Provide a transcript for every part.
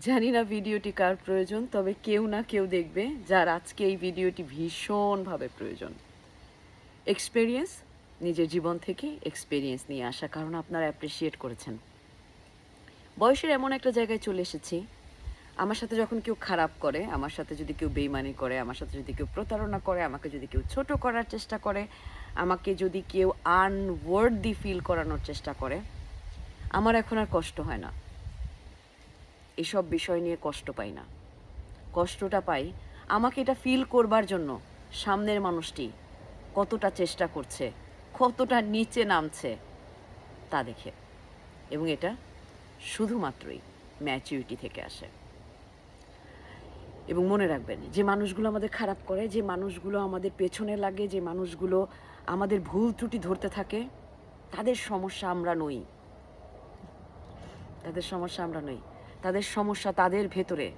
জানি না ভিডিওটি কার প্রয়োজন, তবে কেউ না কেউ দেখবে যার আজকে এই ভিডিওটি ভীষণভাবে প্রয়োজন। এক্সপেরিয়েন্স, নিজের জীবন থেকে এক্সপেরিয়েন্স নিয়ে আসা, কারণ আপনারা অ্যাপ্রিসিয়েট করেছেন। বয়সের এমন একটা জায়গায় চলে এসেছি, আমার সাথে যখন কেউ খারাপ করে, আমার সাথে যদি কেউ বেইমানি করে, আমার সাথে যদি কেউ প্রতারণা করে, আমাকে যদি কেউ ছোট করার চেষ্টা করে, আমাকে যদি কেউ আনওয়ার্দি ফিল করানোর চেষ্টা করে, আমার এখন আর কষ্ট হয় না। এসব বিষয় নিয়ে কষ্ট পাই না। কষ্টটা পাই আমাকে এটা ফিল করবার জন্য সামনের মানুষটি কতটা চেষ্টা করছে, কতটা নিচে নামছে তা দেখে। এবং এটা শুধুমাত্রই ম্যাচুরিটি থেকে আসে। এবং মনে রাখবেন, যে মানুষগুলো আমাদের খারাপ করে, যে মানুষগুলো আমাদের পেছনে লাগে, যে মানুষগুলো আমাদের ভুল ত্রুটি ধরতে থাকে, তাদের সমস্যা আমরা নই। তাদের সমস্যা আমরা নই। তাদের সমস্যা তাদের ভেতরে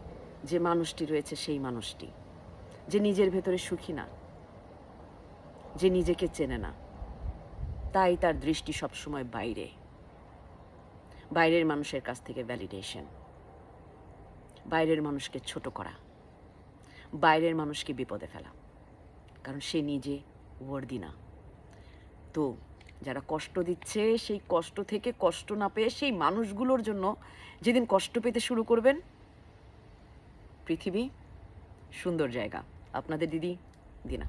যে মানুষটি রয়েছে, সেই মানুষটি যে নিজের ভেতরে সুখী না, যে নিজেকে চেনে না, তাই তার দৃষ্টি সবসময় বাইরে, বাইরের মানুষের কাছ থেকে ভ্যালিডেশন, বাইরের মানুষকে ছোট করা, বাইরের মানুষকে বিপদে ফেলা, কারণ সে নিজে ওয়ার্দি না। তো যারা কষ্ট দিচ্ছে, সেই কষ্ট থেকে কষ্ট না পেয়ে সেই মানুষগুলোর জন্য যেদিন কষ্ট পেতে শুরু করবেন, পৃথিবী সুন্দর জায়গা। আপনাদের দিদি দিনা।